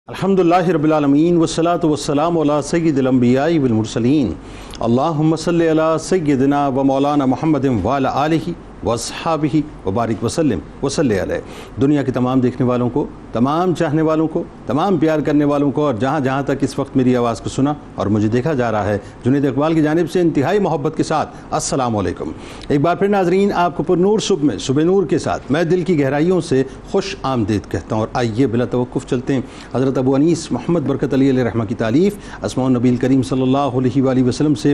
الحمدللہ رب العالمین والصلاة والسلام علی سید الانبیاء والمرسلین اللہم صلی علی سیدنا و مولانا محمد وعلی آلہ واصحابہ وبارک وسلم وصلی علیہ۔ دنیا کے تمام دیکھنے والوں کو، تمام چاہنے والوں کو، تمام پیار کرنے والوں کو، اور جہاں جہاں تک اس وقت میری آواز کو سنا اور مجھے دیکھا جا رہا ہے، جنید اقبال کی جانب سے انتہائی محبت کے ساتھ السلام علیکم۔ ایک بار پھر ناظرین، آپ کو پر نور صبح میں صبح نور کے ساتھ میں دل کی گہرائیوں سے خوش آمدید کہتا ہوں، اور آئیے بلا توقف چلتے ہیں حضرت ابو انیس محمد برکت علی علیہ رحمہ کی تالیف اسماء النبی کریم صلی اللہ علیہ وآلہ وسلم سے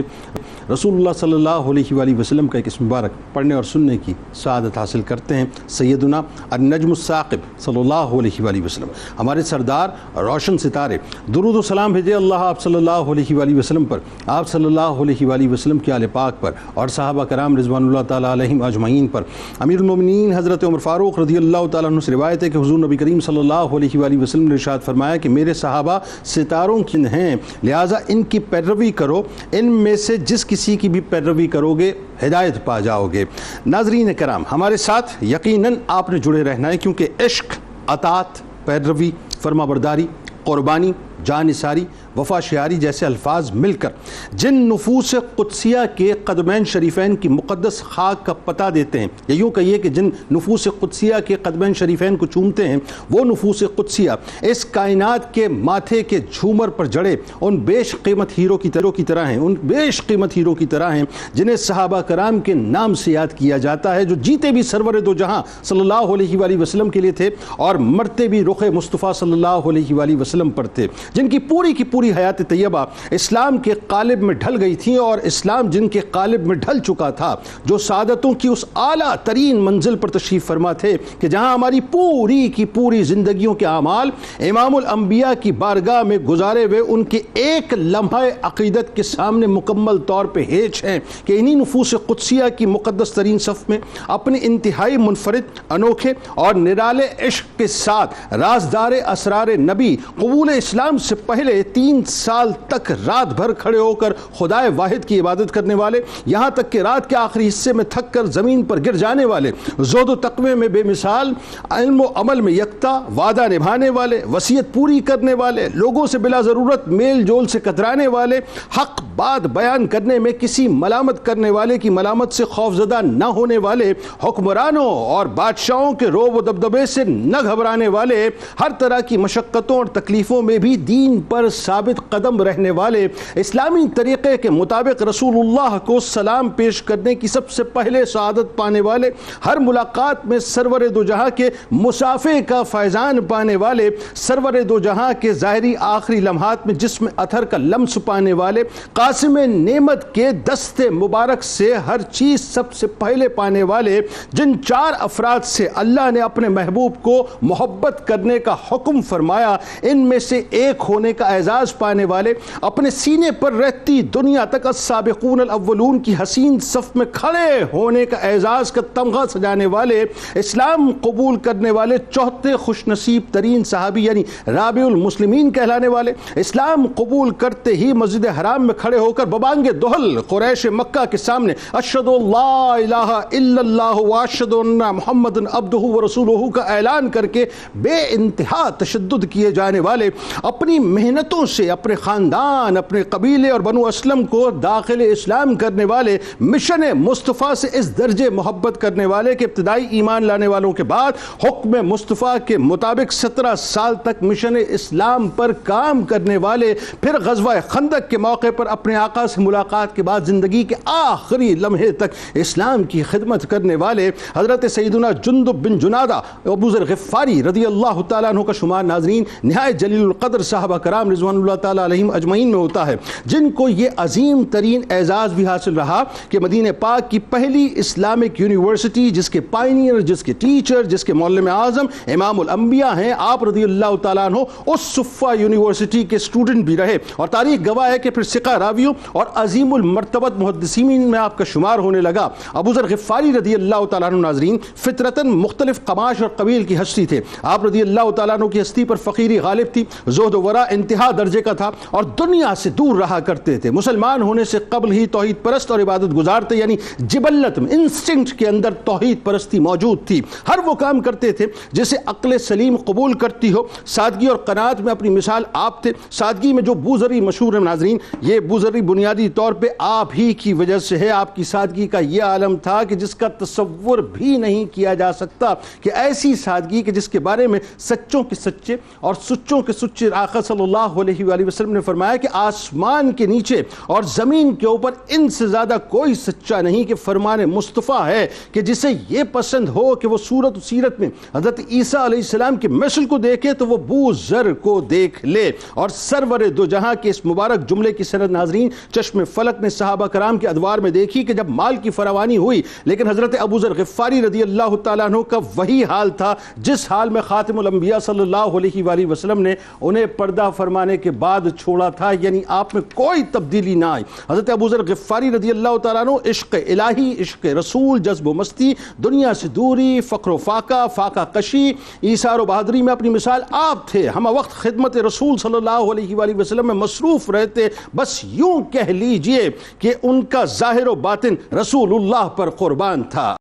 رسول اللہ صلی اللہ علیہ وآلہ وسلم کا ایک اسم مبارک پڑھنے اور سننے کی سعادت حاصل کرتے ہیں۔ سیدنا النجم الثاقب صلی اللہ علیہ وآلہ وسلم، ہمارے سردار روشن ستارے، درود و سلام بھیجے اللہ آپ صلی اللہ علیہ وآلہ وسلم پر، آپ صلی اللہ علیہ وآلہ وسلم کے آل پاک پر، اور صحابہ کرام رضوان اللہ تعالیٰ علیہم اجمعین پر۔ امیر المومنین حضرت عمر فاروق رضی اللہ تعالیٰ عنہ سے روایت ہے کہ حضور نبی کریم صلی اللہ علیہ وآلہ وسلم نے ارشاد فرمایا کہ میرے صحابہ ستاروں کی ہیں، لہٰذا ان کی پیروی کرو، ان میں سے جس کسی کی بھی پیروی کرو گے ہدایت پا جاؤ گے۔ ناظرین کرام، ہمارے ساتھ یقیناً آپ نے جڑے رہنا ہے، کیونکہ عشق، اطاعت، پیروی، فرما برداری، قربانی، جانثاری، وفا شعاری جیسے الفاظ مل کر جن نفوس قدسیہ کے قدمین شریفین کی مقدس خاک کا پتہ دیتے ہیں، یا یوں کہیے کہ جن نفوس قدسیہ کے قدمین شریفین کو چومتے ہیں، وہ نفوس قدسیہ اس کائنات کے ماتھے کے جھومر پر جڑے ان بیش قیمت ہیرو کی طرح ہیں، ان بیش قیمت ہیرو کی طرح ہیں جنہیں صحابہ کرام کے نام سے یاد کیا جاتا ہے، جو جیتے بھی سرور دو جہاں صلی اللہ علیہ وآلہ وسلم کے لیے تھے اور مرتے بھی رخ مصطفیٰ صلی اللہ علیہ وآلہ وسلم پر تھے، جن کی پوری حیات طیبہ اسلام کے قالب میں ڈھل گئی تھی، اور اسلام جن کے قالب میں ڈھل چکا تھا، جو سعادتوں کی اس اعلیٰ ترین منزل پر تشریف فرما تھے کہ جہاں ہماری پوری زندگیوں کے اعمال امام الانبیاء کی بارگاہ میں گزارے ہوئے ان کے ایک لمحہ عقیدت کے سامنے مکمل طور پہ ہیچ ہیں کہ انہی نفوس قدسیہ کی مقدس ترین صف میں اپنے انتہائی منفرد، انوکھے اور نرالے عشق کے ساتھ رازدار اسرار نبی قبول اسلام سے پہلے 3 سال تک رات بھر کھڑے ہو کر خدائے واحد کی عبادت کرنے والے، یہاں تک کہ رات کے آخری حصے میں تھک کر زمین پر گر جانے والے، زہد و تقوی میں بے مثال، علم و عمل میں یکتا، وعدہ نبھانے والے، وصیت پوری کرنے والے، لوگوں سے بلا ضرورت میل جول سے کترانے والے، حق بات بیان کرنے میں کسی ملامت کرنے والے کی ملامت سے خوفزدہ نہ ہونے والے، حکمرانوں اور بادشاہوں کے رعب و دبدبے سے نہ گھبرانے والے، ہر طرح کی مشقتوں اور تکلیفوں میں بھی دین پر ثابت قدم رہنے والے، اسلامی طریقے کے مطابق رسول اللہ کو سلام پیش کرنے کی سب سے پہلے سعادت پانے والے، ہر ملاقات میں سرور دو جہاں کے مصافحے کا فیضان پانے والے، سرور دو جہاں کے ظاہری آخری لمحات میں جسم اثر کا لمس پانے والے، قاسم نعمت کے دست مبارک سے ہر چیز سب سے پہلے پانے والے، جن 4 افراد سے اللہ نے اپنے محبوب کو محبت کرنے کا حکم فرمایا، ان میں سے ایک ہونے کا اعزاز پانے والے، اپنے سینے پر رہتی دنیا تک السابقون الاولون کی حسین صف میں کھڑے ہونے کا اعزاز کا تمغہ سجانے والے، اسلام قبول کرنے والے 4 خوش نصیب ترین صحابی یعنی رابع المسلمین کہلانے والے، اسلام قبول کرتے ہی مسجد حرام میں کھڑے ہو کر ببانگ دہل قریش مکہ کے سامنے اشہد لا الہ الا اللہ واشہد ان محمد عبدہ ورسولہ کا اعلان کر کے بے انتہا تشدد کیے جانے والے، اپنی محنتوں سے اپنے خاندان، اپنے قبیلے اور بنو اسلم کو داخل اسلام کرنے والے، مشن مصطفیٰ سے اس درجے محبت کرنے والے کہ ابتدائی ایمان لانے والوں کے بعد حکم مصطفیٰ کے مطابق 17 سال تک مشن اسلام پر کام کرنے والے، پھر غزوہ خندق کے موقع پر اپنے آقا سے ملاقات کے بعد زندگی کے آخری لمحے تک اسلام کی خدمت کرنے والے، حضرت سیدنا جندب بن جنادہ ابو ذر غفاری رضی اللہ تعالیٰ عنہ کا شمار ناظرین نہایت جلیل القدر صحابہ کرام رضوان اللہ تعالیٰ علیہم اجمعین میں ہوتا ہے، جن کو یہ عظیم ترین اعزاز بھی حاصل رہا کہ مدینہ پاک کی پہلی اسلامک یونیورسٹی، جس کے پائنیئر، جس کے ٹیچر، جس کے معلم اعظم امام الانبیاء ہیں آپ رضی اللہ تعالیٰ عنہ، اس صفہ یونیورسٹی کے اسٹوڈنٹ بھی رہے، اور تاریخ گواہ ہے کہ پھر ثقہ راویوں اور عظیم المرتبت محدثین میں آپ کا شمار ہونے لگا۔ ابو ذر غفاری رضی اللہ تعالیٰ عنہ ناظرین فطرتاً مختلف قماش اور قبیل کی ہستی تھے، آپ رضی اللہ تعالیٰ عنہ کی ہستی پر فقیری غالب تھی، زہد و ورع انتہا درجے درجے کا تھا اور دنیا سے دور رہا کرتے تھے. مسلمان ہونے سے قبل ہی توحید پرست اور عبادت گزار تھے، یعنی جبلت میں، انسٹنکٹ کے اندر توحید پرستی موجود تھی. ہر وہ کام کرتے تھے جسے عقل سلیم قبول کرتی ہو. سادگی اور قناعت میں اپنی مثال آپ تھے. سادگی میں جو بوذری مشہور ہے ناظرین، یہ بوذری بنیادی طور پہ آپ ہی کی وجہ سے ہے. آپ کی سادگی کا یہ عالم تھا کہ جس کا تصور بھی نہیں کیا جا سکتا، کہ ایسی سادگی کہ جس کے بارے میں سچوں کے سچے اور سچوں کے سچے آقا صلی اللہ علیہ وآلہ وسلم نے فرمایا کہ آسمان کے نیچے اور زمین کے اوپر ان سے زیادہ کوئی سچا نہیں کہ فرمان مصطفیٰ ہے کہ جسے یہ پسند ہو کہ وہ صورت و سیرت میں حضرت عیسیٰ علیہ السلام کی مثل کو دیکھے تو وہ بوذر کو دیکھ لے. اور سرور دو جہاں کے اس مبارک جملے کی سند ناظرین چشم فلک نے صحابہ کرام کے ادوار میں دیکھی کہ جب مال کی فراوانی ہوئی لیکن حضرت ابو ذر غفاری رضی اللہ تعالیٰ عنہ کا وہی حال تھا جس حال میں خاتم الانبیاء صلی اللہ علیہ وآلہ وسلم نے انہیں پردہ فرمانے کے بعد چھوڑا تھا، یعنی آپ میں کوئی تبدیلی نہ آئی. حضرت ابو ذر غفاری رضی اللہ تعالیٰ عنہ عشق الہی، عشق رسول، جذب و مستی، دنیا سے دوری، فقر و فاقہ، فاقہ کشی، ایثار و بہادری میں اپنی مثال آپ تھے. ہم وقت خدمت رسول صلی اللہ علیہ وآلہ وسلم میں مصروف رہتے. بس یوں کہہ لیجئے کہ ان کا ظاہر و باطن رسول اللہ پر قربان تھا.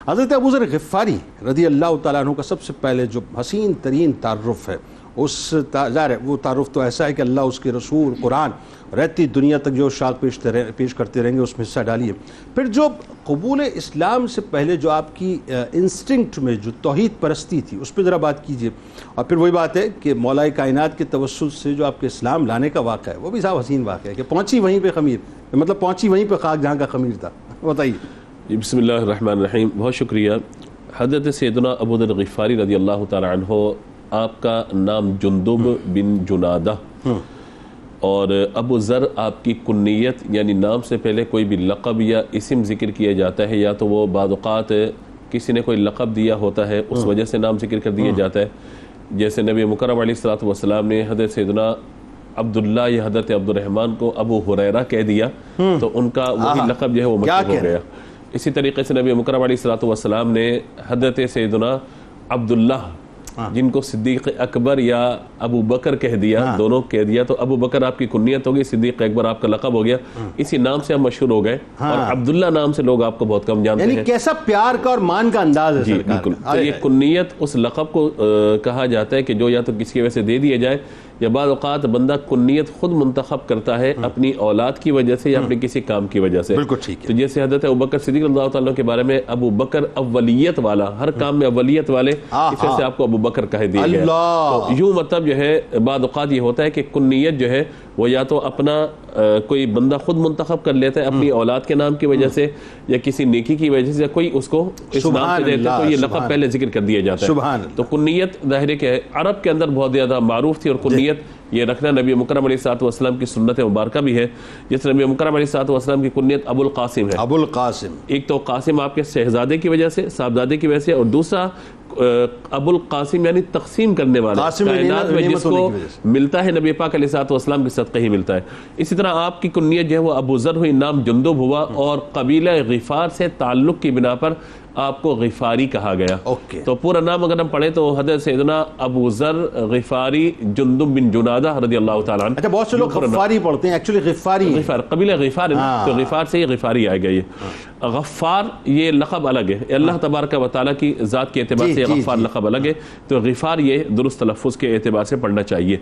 حضرت ابو ذر غفاری رضی اللہ تعالیٰ عنہ کا سب سے پہلے جو حسین ترین تعارف ہے، اس ظاہر ہے وہ تعارف تو ایسا ہے کہ اللہ، اس کے رسول، قرآن رہتی دنیا تک جو شاخ پیش کرتے رہیں گے اس میں حصہ ڈالیے. پھر جو قبول اسلام سے پہلے جو آپ کی انسٹنکٹ میں جو توحید پرستی تھی اس پہ ذرا بات کیجئے. اور پھر وہی بات ہے کہ مولا کائنات کے توسل سے جو آپ کے اسلام لانے کا واقعہ ہے وہ بھی صاحب حسین واقعہ ہے کہ پہنچی وہیں پہ خمیر، مطلب پہنچی وہیں پہ خاک جہاں کا خمیر تھا. بتائیے. بسم اللہ الرحمن الرحیم. بہت شکریہ. حضرت سیدنا ابو ذر غفاری رضی اللہ تعالی عنہ، آپ کا نام جندب بن جنادہ اور ابو ذر آپ کی کنیت، یعنی نام سے پہلے کوئی بھی لقب یا اسم ذکر کیا جاتا ہے، یا تو وہ بعض اوقات کسی نے کوئی لقب دیا ہوتا ہے اس وجہ سے نام ذکر کر دیا جاتا ہے. جیسے نبی مکرم علیہ الصلوۃ والسلام نے حضرت سیدنا عبداللہ یا حضرت عبد الرحمن کو ابو ہریرہ کہہ دیا تو ان کا وہی لقب جو ہے وہ مشہور ہو گیا. اسی طریقے سے نبی مکرم علیہ الصلوۃ والسلام نے حضرت سیدنا عبداللہ جن کو صدیق اکبر یا ابو بکر کہہ دیا، دونوں کہہ دیا، تو ابو بکر آپ کی کنیت ہوگی، صدیق اکبر آپ کا لقب ہو گیا. اسی نام سے ہم مشہور ہو گئے اور عبداللہ نام سے لوگ آپ کو بہت کم جانتے ہیں. یعنی کیسا پیار کا اور مان کا انداز ہے. جی بالکل. تو یہ کنیت اس لقب کو کہا جاتا ہے کہ جو یا تو کسی کی وجہ سے دے دیا جائے یا بعض اوقات بندہ کنیت خود منتخب کرتا ہے اپنی اولاد کی وجہ سے یا اپنے کسی کام کی وجہ سے. بالکل ٹھیک ہے. تو جیسے حضرت ابوبکر صدیق اللہ تعالیٰ کے بارے میں ابو بکر اولیت والا، ہر کام میں اولیت والے، اس وجہ سے آپ کو ابو بکر کہہ دیا گیا. تو یوں مطلب جو ہے بعض اوقات یہ ہوتا ہے کہ کنیت جو ہے وہ یا تو اپنا کوئی بندہ خود منتخب کر لیتا ہے اپنی اولاد کے نام کی وجہ سے یا کسی نیکی کی وجہ سے، یا کوئی اس کو اس نام پہ دیتا ہے تو یہ لقب پہلے ذکر کر دیا جاتا ہے. تو کنیت ظاہر ہے کہ عرب کے اندر بہت زیادہ معروف تھی، اور کنیت یہ رکھنا نبی مکرم علیہ الصلوۃ والسلام کی سنت مبارکہ بھی ہے. جس نبی مکرم علیہ الصلوۃ والسلام کی کنیت ابو القاسم ہے. ابو القاسم، ایک تو قاسم آپ کے شہزادے کی وجہ سے، صاحبزادے کی وجہ سے، اور دوسرا ابو القاسم یعنی تقسیم کرنے والا، کائنات میں جس کو ملتا ہے نبی پاک علیہ الصلوۃ والسلام کے صدقے ہی ملتا ہے. اسی طرح آپ کی کنیت جو ہے وہ ابو ذر ہوئی، نام جندب ہوا، اور قبیلہ غفار سے تعلق کی بنا پر آپ کو غفاری کہا گیا. تو پورا نام اگر ہم پڑھیں تو حضرت سیدنا ابو ذر غفاری جندب بن جنادہ رضی اللہ تعالیٰ عنہ. اچھا، بہت سے لوگ غفاری پڑھتے ہیں، ایکچولی غفاری قبیلہ غفار ہے، تو غفار سے ہی غفاری آئے گا. یہ غفار یہ لقب الگ ہے، اللہ تبارک و تعالیٰ کی ذات کے اعتبار سے غفار لقب الگ ہے، تو غفار یہ درست تلفظ کے اعتبار سے پڑھنا چاہیے.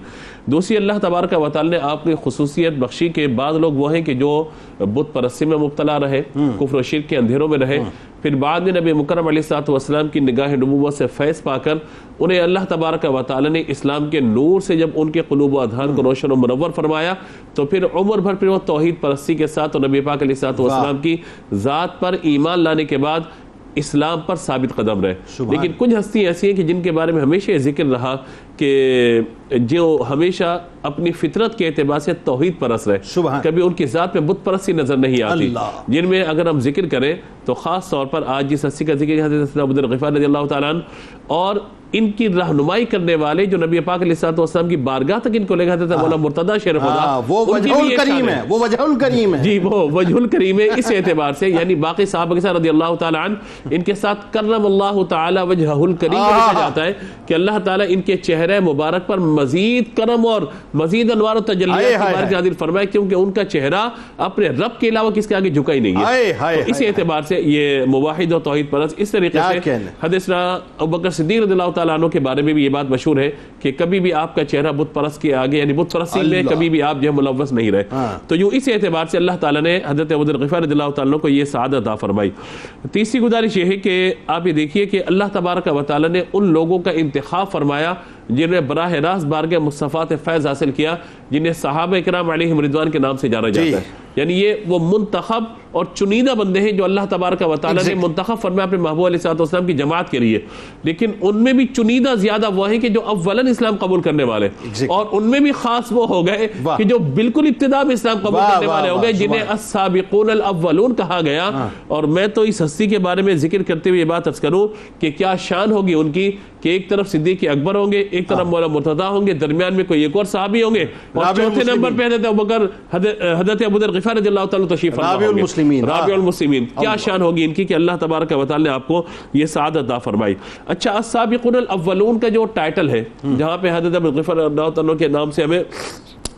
دوسری، اللہ تبارک و تعالیٰ نے آپ کی خصوصیت بخشی کہ بعض لوگ وہ ہیں کہ جو بت پرستی میں مبتلا رہے، کفر و شرک کے اندھیروں میں رہے، پھر بعد میں نبی مکرم علیہ الصلوۃ والسلام کی نگاہ نبوت سے فیض پا کر انہیں اللہ تبارک و تعالی نے اسلام کے نور سے جب ان کے قلوب و اذہان کو روشن و منور فرمایا تو پھر عمر بھر پھر وہ توحید پرستی کے ساتھ اور نبی پاک علیہ الصلوۃ والسلام کی ذات پر ایمان لانے کے بعد اسلام پر ثابت قدم رہے. لیکن کچھ ہستی ایسی ہیں کہ جن کے بارے میں ہمیشہ ذکر رہا کہ جو ہمیشہ اپنی فطرت کے اعتبار سے توحید پرست رہے، کبھی ان کی ذات میں بت پرستی نظر نہیں آتی، جن میں اگر ہم ذکر کریں تو خاص طور پر آج جس ہستی کا ذکر حضرت ابو ذر غفاری رضی اللہ تعالیٰ عنہ اور ان کی رہنمائی کرنے والے جو نبی پاک علیہ السلام کی بارگاہ تک ان کو لے گئے تھے، مولانا مرتضیٰ شیر خدا، وہ وجہ الکریم ہے، وہ وجہ الکریم ہے، جی وہ وجہ الکریم ہے اس اعتبار سے، یعنی باقی صحابہ کے ساتھ رضی اللہ تعالیٰ عنہ ان کے ساتھ کرم اللہ تعالیٰ وجہ الکریم کہا جاتا ہے کہ اللہ تعالیٰ ان کے چہرے مبارک پر مزید کرم اور مزید انوار و تجلیات کی بارک نازل فرمائے، کیونکہ ان کا چہرہ اپنے رب کے علاوہ کس کے آگے جھکا ہی نہیں ہے۔ تو اس اعتبار سے یہ موحد و توحید پرست اس طریقے سے حضرت ابوبکر صدیق رضی اللہ تعالیٰ عنہ کے بارے میں بھی یہ بات مشہور ہے کہ کبھی بھی آپ کا چہرہ بت پرست کے آگے یعنی بت پرستی میں کبھی بھی آپ جو ہے ملوث نہیں رہے۔ تو یوں اس اعتبار سے اللہ تعالیٰ نے حضرت ابو ذر غفاری رضی اللہ تعالیٰ کو یہ سعادت عطا فرمائی۔ تیسری گزارش یہ ہے کہ آپ یہ دیکھیے کہ اللہ تبارک و تعالیٰ نے ان لوگوں کا انتخاب فرمایا جنہوں نے براہ راست بارگاہ مصطفیٰ سے فیض حاصل کیا، جنہیں صحابہ کرام علیہم رضوان کے نام سے جانا جاتا ہے، یعنی یہ وہ منتخب اور چنیدہ بندے ہیں جو اللہ تبارک و تعالیٰ نے منتخب فرمایا اپنے محبوب علیہ السلام کی جماعت کے لیے، لیکن ان میں بھی چنیدہ زیادہ وہ ہیں کہ جو اولاً اسلام قبول کرنے والے، اور ان میں بھی خاص وہ ہو گئے کہ جو بالکل ابتدا میں اسلام قبول کرنے والے ہو گئے، جنہیں السابقون الاولون کہا گیا۔ اور میں تو اس ہستی کے بارے میں ذکر کرتے ہوئے یہ بات عرض کروں کہ کیا شان ہوگی ان کی کہ ایک طرف صدیق اکبر ہوں گے، ایک طرف مولانا مرتضیٰ ہوں گے، درمیان میں کوئی ایک اور صحابی ہوں گے، اور چوتھے نمبر پہ حضرت ابو ذر غفاری رضی اللہ تعالیٰ تشریف فرما ہوں گے، رابع المسلمین۔ کیا شان ہوگی ان کی کہ اللہ تبارک و تعالیٰ نے آپ کو یہ سعادت عطا فرمائی۔ اچھا، السابقون الاولون کا جو ٹائٹل ہے جہاں پہ حضرت ابو ذر غفاری رضی اللہ تعالیٰ کے نام سے ہمیں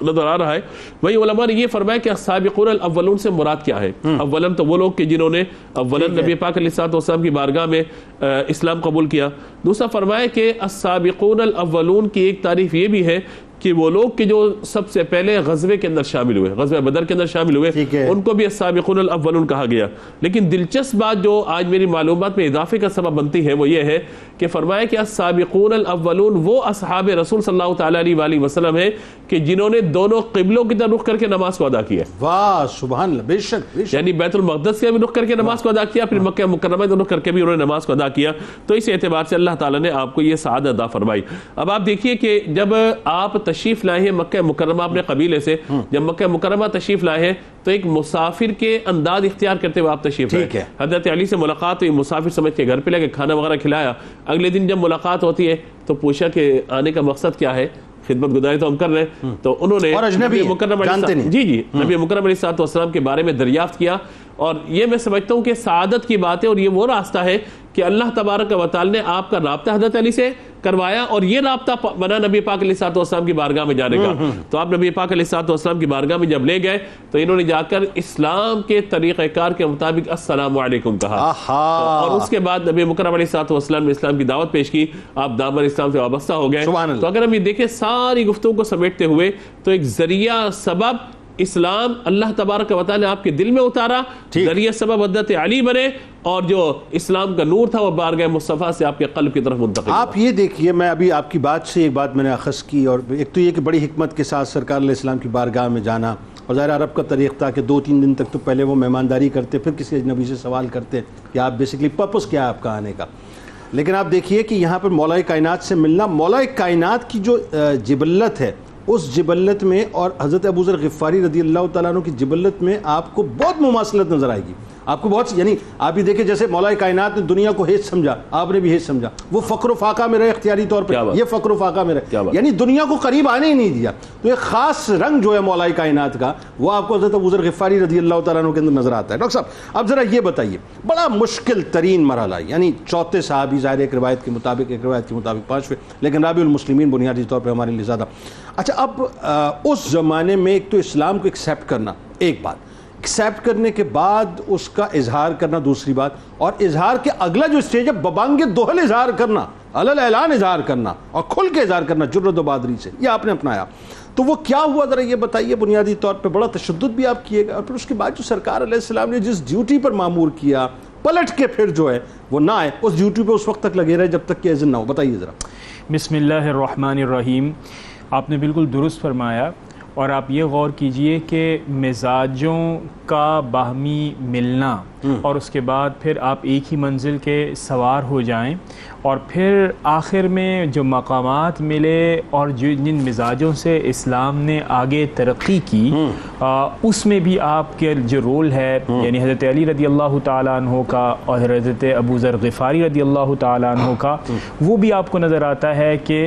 نظر آ رہا ہے، وہی علماء نے یہ فرمایا کہ السابقون الاولون سے مراد کیا ہے۔ اولاً تو وہ لوگ کہ جنہوں نے اولاً نبی پاک علیہ السلام کی بارگاہ میں اسلام قبول کیا۔ دوسرا فرمایا کہ السابقون الاولون کی ایک تعریف یہ بھی ہے کہ وہ لوگ کہ جو سب سے پہلے غزوے کے اندر شامل ہوئے، غزوہ بدر کے اندر شامل ہوئے، ان کو بھی السابقون الاولون کہا گیا۔ لیکن دلچسپ بات جو آج میری معلومات میں اضافے کا سبب بنتی ہے وہ یہ ہے کہ فرمایا کہ السابقون الاولون وہ اصحاب رسول صلی اللہ تعالیٰ علیہ وسلم ہیں کہ جنہوں نے دونوں قبلوں کی طرف رخ کر کے نماز کو ادا کیا۔ واہ سبحان اللہ، بے شک، یعنی بیت المقدس سے بھی رخ کر کے نماز کو ادا کیا، پھر مکہ مکرمہ سے رخ کر کے بھی انہوں نے نماز کو ادا کیا۔ تو اس اعتبار سے اللہ تعالیٰ نے آپ کو یہ سعادت عطا فرمائی۔ اب آپ دیکھیے کہ جب آپ تشریف لائے ہیں مکہ مکرمہ اپنے قبیلے سے، جب مکہ مکرمہ تشریف لائے ہیں تو ایک مسافر کے انداز اختیار کرتے ہوئے آپ تشریف لائے۔ حضرت علی سے ملاقات ہوئی، مسافر سمجھ کے گھر پہ لے کے کھانا وغیرہ کھلایا۔ اگلے دن جب ملاقات ہوتی ہے تو پوچھا کہ آنے کا مقصد کیا ہے، خدمت گزاری تو ہم کر رہے ہیں، تو انہوں نے نبی مکرم نبی مکرم علیہ السلام کے بارے میں دریافت کیا۔ اور یہ میں سمجھتا ہوں کہ سعادت کی بات ہے، اور یہ وہ راستہ ہے کہ اللہ تبارک و تعالی نے آپ کا رابطہ حضرت علی سے کروایا، اور یہ رابطہ بنا نبی پاک علیہ السلام کی بارگاہ میں جانے کا۔ تو آپ نبی پاک علیہ السلام کی بارگاہ میں جب لے گئے تو انہوں نے جا کر اسلام کے طریقہ کار کے مطابق السلام علیکم کہا، اور اس کے بعد نبی مکرم علیہ السلام نے اسلام کی دعوت پیش کی، آپ دامن اسلام سے وابستہ ہو گئے۔ تو اگر ہم یہ دیکھیں ساری گفتگو کو سمیٹتے ہوئے تو ایک ذریعہ سبب اسلام اللہ تبارک و تعالی نے آپ کے دل میں اتارا، ذریعہ سبب حضرت علی بنے، اور جو اسلام کا نور تھا وہ بارگاہ مصطفیٰ سے آپ کے قلب کی طرف منتقل۔ آپ یہ دیکھیے، میں ابھی آپ کی بات سے ایک بات میں نے اخذ کی، اور ایک تو یہ کہ بڑی حکمت کے ساتھ سرکار علیہ السلام کی بارگاہ میں جانا، اور ظاہر عرب کا طریقہ تھا کہ 2-3 دن تک تو پہلے وہ مہمانداری کرتے، پھر کسی اجنبی سے سوال کرتے کہ آپ بیسکلی پرپس کیا ہے آپ کا آنے کا۔ لیکن آپ دیکھیے کہ یہاں پر مولا کائنات سے ملنا، مولا کائنات کی جو جبلت ہے اس جبلت میں اور حضرت ابو ذر غفاری رضی اللہ تعالیٰ عنہ کی جبلت میں آپ کو بہت مماثلت نظر آئے گی۔ آپ کو بہت، یعنی آپ یہ دیکھیں جیسے مولا کائنات نے دنیا کو ہیچ سمجھا، آپ نے بھی ہیچ سمجھا، وہ فقر و فاقہ میں رہے اختیاری طور پہ، یہ فقر و فاقہ میں رہے، یعنی دنیا کو قریب آنے ہی نہیں دیا۔ تو ایک خاص رنگ جو ہے مولا کائنات کا وہ آپ کو حضرت ابو ذر غفاری رضی اللہ تعالیٰ عنہ کے اندر نظر آتا ہے۔ ڈاکٹر صاحب اب ذرا یہ بتائیے، بڑا مشکل ترین مرحلہ، یعنی چوتھے صحابی، ظاہر ایک روایت کے مطابق 5ویں، لیکن رابع المسلمین بنیادی طور پہ ہمارے لیے زیادہ۔ اچھا، اب اس زمانے میں ایک تو اسلام کو ایکسیپٹ کرنا ایک بات، ایکسیپٹ کرنے کے بعد اس کا اظہار کرنا دوسری بات، اور اظہار کے اگلا جو اسٹیج ہے ببانگ دوہل اظہار کرنا، علل اعلان اظہار کرنا اور کھل کے اظہار کرنا جرأت و بہادری سے، یہ آپ نے اپنایا۔ تو وہ کیا ہوا ذرا یہ بتائیے بنیادی طور پہ؟ بڑا تشدد بھی آپ کیے گا، اور پھر اس کے بعد جو سرکار علیہ السلام نے جس ڈیوٹی پر معمور کیا، پلٹ کے پھر جو ہے وہ نہ آئے، اس ڈیوٹی پہ اس وقت تک لگے رہے جب تک کہ اذن نہ ہو۔ بتائیے ذرا۔ بسم اللہ الرحمن الرحیم۔ آپ نے بالکل درست فرمایا، اور آپ یہ غور کیجئے کہ مزاجوں کا باہمی ملنا اور اس کے بعد پھر آپ ایک ہی منزل کے سوار ہو جائیں، اور پھر آخر میں جو مقامات ملے اور جن مزاجوں سے اسلام نے آگے ترقی کی اس میں بھی آپ کے جو رول ہے، یعنی حضرت علی رضی اللہ تعالیٰ عنہ کا اور حضرت ابو ذر غفاری رضی اللہ تعالیٰ عنہ کا، وہ بھی آپ کو نظر آتا ہے کہ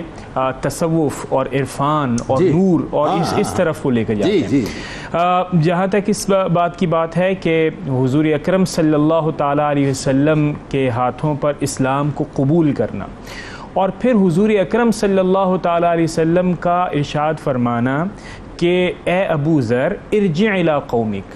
تصوف اور عرفان اور نور اور اس طرف کو لے کر جاتے ہیں۔ جہاں تک اس بات کی بات ہے کہ حضور اکرم صلی اللہ تعالیٰ علیہ وسلم کے ہاتھوں پر اسلام کو قبول کرنا، اور پھر حضور اکرم صلی اللہ تعالیٰ علیہ وسلم کا ارشاد فرمانا کہ اے ابو ذر ارجع الی قومک،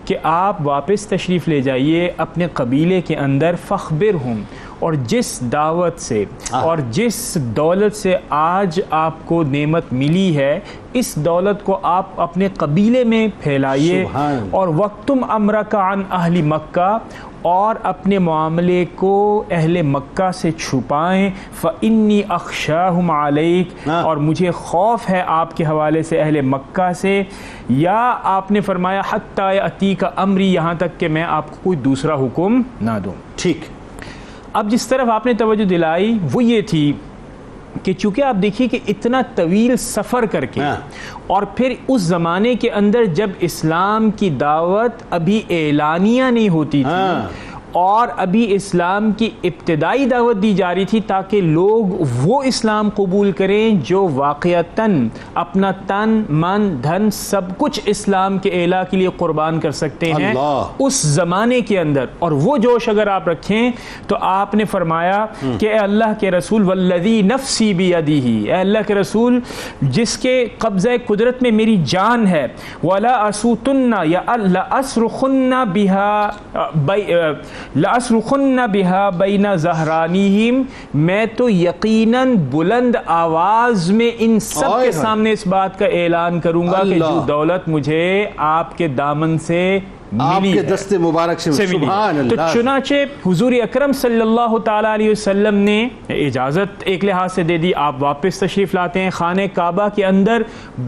کہ آپ واپس تشریف لے جائیے اپنے قبیلے کے اندر، فخبرہم، اور جس دعوت سے اور جس دولت سے آج آپ کو نعمت ملی ہے اس دولت کو آپ اپنے قبیلے میں پھیلائیے، اور وقتم امرک عن اہل مکہ، اور اپنے معاملے کو اہل مکہ سے چھپائیں، فإنی اخشاہم علیک، اور مجھے خوف ہے آپ کے حوالے سے اہل مکہ سے، یا آپ نے فرمایا حتی یأتیک امری، یہاں تک کہ میں آپ کو کوئی دوسرا حکم نہ دوں۔ ٹھیک۔ اب جس طرف آپ نے توجہ دلائی وہ یہ تھی کہ چونکہ آپ دیکھیے کہ اتنا طویل سفر کر کے اور پھر اس زمانے کے اندر جب اسلام کی دعوت ابھی اعلانیہ نہیں ہوتی تھی اور ابھی اسلام کی ابتدائی دعوت دی جا رہی تھی تاکہ لوگ وہ اسلام قبول کریں جو واقعتاً اپنا تن من دھن سب کچھ اسلام کے اعلیٰ کے لیے قربان کر سکتے ہیں اس زمانے کے اندر، اور وہ جوش اگر آپ رکھیں تو آپ نے فرمایا کہ اے اللہ کے رسول والذی نفسی بیدہ، اے اللہ کے رسول جس کے قبضہ قدرت میں میری جان ہے، ولا اسوتن یا لاسرخن بها لَأَصْرُخُنَّ بِهَا بَيْنَ ظَهْرَانِهِمْ، میں تو یقیناً بلند آواز میں ان سب کے سامنے اس بات کا اعلان کروں گا کہ جو دولت مجھے آپ کے دامن سے آپ کے دست مبارک سے سبحان اللہ۔ تو چنانچہ حضور اکرم صلی اللہ تعالیٰ علیہ وسلم نے اجازت ایک لحاظ سے دے دی، آپ واپس تشریف لاتے ہیں خانہ کعبہ کے اندر،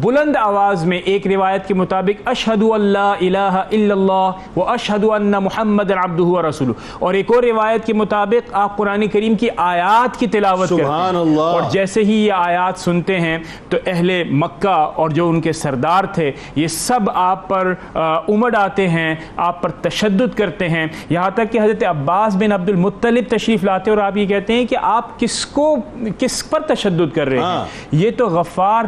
بلند آواز میں ایک روایت کے مطابق اشہد ان لا الہ الا اللہ و اشہد ان محمد عبدہ و رسولہ، اور ایک اور روایت کے مطابق آپ قرآن کریم کی آیات کی تلاوت کرتے ہیں، اور جیسے ہی یہ آیات سنتے ہیں تو اہل مکہ اور جو ان کے سردار تھے یہ سب آپ پر امڑ آتے ہیں، آپ پر تشدد کرتے ہیں، یہاں تک کہ حضرت عباس بن عبد المطلب تشریف لاتے اور آپ یہ کہتے ہیں کہ آپ کس پر تشدد کر رہے ہیں، یہ تو غفار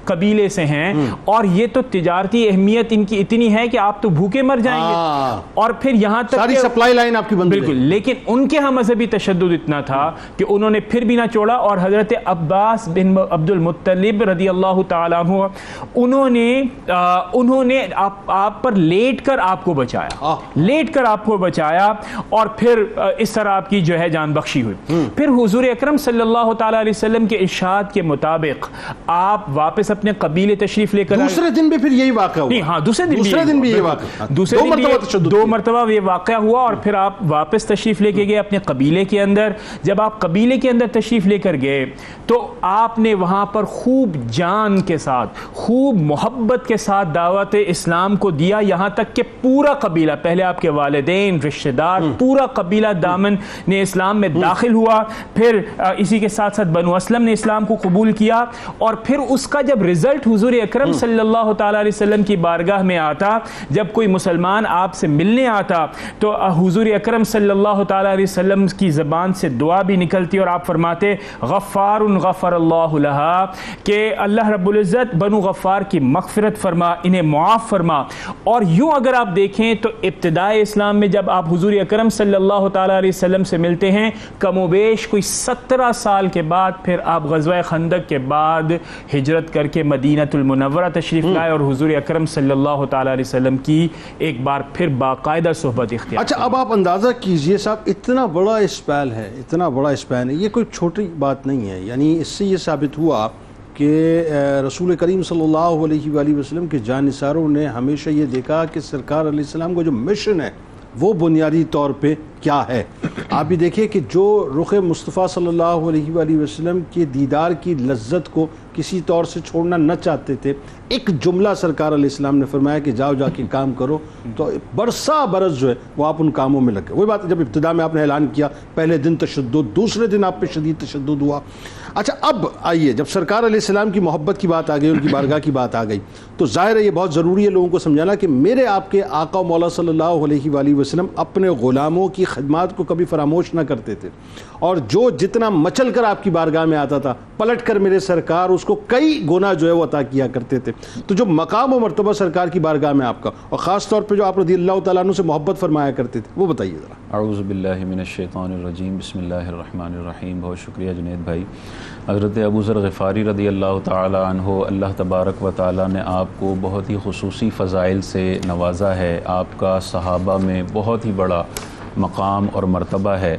قبیلے سے ہیں اور یہ تو تجارتی اہمیت ان کی اتنی ہے کہ آپ تو بھوکے مر جائیں گے، اور پھر یہاں تک ساری سپلائی لائن آپ کی بند، بالکل، لیکن ان کے ہاں مذہبی تشدد اتنا تھا کہ انہوں نے پھر بھی نہ چھوڑا، اور حضرت عباس بن عبد المطلب رضی اللہ تعالیٰ عنہ انہوں نے آپ پر لیٹ کر آپ کو بچایا اور پھر اس طرح آپ کی جو ہے جان بخشی ہوئی۔ پھر حضور اکرم صلی اللہ تعالیٰ علیہ وسلم کے ارشاد کے مطابق آپ واپس اپنے قبیلے تشریف لے کر دوسرے دن بھی پھر یہی واقعہ ہوا؟ نہیں، ہاں، دوسرے دن بھی یہ واقعہ، دو مرتبہ یہ واقعہ ہوا، اور پھر آپ واپس تشریف لے کے گئے اپنے قبیلے کے اندر۔ جب آپ قبیلے کے اندر تشریف لے کر گئے تو آپ نے وہاں پر خوب جان کے ساتھ، خوب محبت کے ساتھ دعوت اسلام کو دیا، یہاں تک کہ پورا قبیلہ، پہلے آپ کے والدین، رشتہ دار، پورا قبیلہ دامن نے اسلام میں داخل ہوا، پھر اسی کے ساتھ ساتھ بنو اسلم نے اسلام کو قبول کیا، اور پھر اس کا جب رزلٹ حضور اکرم صلی اللہ تعالیٰ علیہ وسلم کی بارگاہ میں آتا، جب کوئی مسلمان آپ سے ملنے آتا تو حضور اکرم صلی اللہ تعالیٰ علیہ وسلم کی زبان سے دعا بھی نکلتی اور آپ فرماتے غفار غفر اللہ لہا، کہ اللہ رب العزت بنو غفار کی مغفرت فرما، انہیں معاف فرما۔ اور یوں اگر آپ دیکھیں تو ابتدائے اسلام میں جب آپ حضور اکرم صلی اللہ تعالیٰ علیہ وسلم سے ملتے ہیں کم و بیش کوئی 17 سال کے بعد پھر آپ غزوہ خندق کے بعد ہجرت کر کے مدینہ المنورہ تشریف لائے اور حضور اکرم صلی اللہ تعالیٰ علیہ وسلم کی ایک بار پھر باقاعدہ صحبت اختیار۔ اچھا، اب آپ اندازہ کیجئے صاحب، اتنا بڑا اسپین ہے، یہ کوئی چھوٹی بات نہیں ہے، یعنی اس سے یہ ثابت ہوا کہ رسول کریم صلی اللہ علیہ وآلہ وسلم کے جانثاروں نے ہمیشہ یہ دیکھا کہ سرکار علیہ السلام کا جو مشن ہے وہ بنیادی طور پہ کیا ہے۔ آپ بھی دیکھیں کہ جو رخ مصطفیٰ صلی اللہ علیہ وآلہ وسلم کے دیدار کی لذت کو کسی طور سے چھوڑنا نہ چاہتے تھے، ایک جملہ سرکار علیہ السلام نے فرمایا کہ جاؤ جا کے کام کرو، تو برسا برس جو ہے وہ آپ ان کاموں میں لگے۔ وہی بات ہے جب ابتدا میں آپ نے اعلان کیا، پہلے دن تشدد، دوسرے دن آپ پہ شدید تشدد ہوا۔ اچھا اب آئیے، جب سرکار علیہ السلام کی محبت کی بات آ گئی، ان کی بارگاہ کی بات آ گئی، تو ظاہر ہے یہ بہت ضروری ہے لوگوں کو سمجھانا کہ میرے آپ کے آقا و مولا صلی اللہ علیہ وآلہ وسلم اپنے غلاموں کی خدمات کو کبھی فراموش نہ کرتے تھے، اور جو جتنا مچل کر آپ کی بارگاہ میں آتا تھا، پلٹ کر میرے سرکار اس کو کئی گنا جو ہے وہ عطا کیا کرتے تھے۔ تو جو مقام و مرتبہ سرکار کی بارگاہ میں آپ کا، اور خاص طور پہ جو آپ رضی اللہ تعالیٰ عنہ سے محبت فرمایا کرتے تھے، وہ بتائیے ذرا۔ اعوذ باللہ من الشیطان الرجیم، بسم اللہ الرحمن الرحیم۔ بہت شکریہ جنید بھائی۔ حضرت ابو ذر غفاری رضی اللہ تعالی عنہ، اللہ تبارک و تعالی نے آپ کو بہت ہی خصوصی فضائل سے نوازا ہے، آپ کا صحابہ میں بہت ہی بڑا مقام اور مرتبہ ہے۔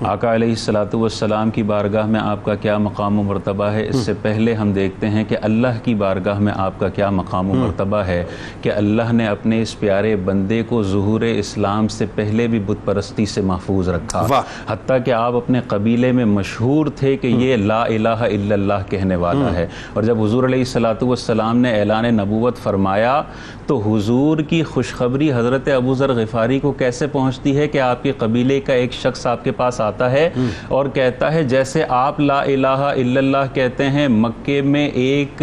آقا علیہ الصلاۃ والسلام کی بارگاہ میں آپ کا کیا مقام و مرتبہ ہے، اس سے پہلے ہم دیکھتے ہیں کہ اللہ کی بارگاہ میں آپ کا کیا مقام و مرتبہ ہے کہ اللہ نے اپنے اس پیارے بندے کو ظہور اسلام سے پہلے بھی بت پرستی سے محفوظ رکھا، حتیٰ کہ آپ اپنے قبیلے میں مشہور تھے کہ یہ لا الہ الا اللہ کہنے والا ہے۔ اور جب حضور علیہ الصلاۃ والسلام نے اعلان نبوت فرمایا تو حضور کی خوشخبری حضرت ابو ذر غفاری کو کیسے پہنچتی ہے کہ آپ کے قبیلے کا ایک شخص آپ کے پاس آتا ہے اور کہتا ہے جیسے آپ لا الہ الا اللہ کہتے ہیں، مکے میں ایک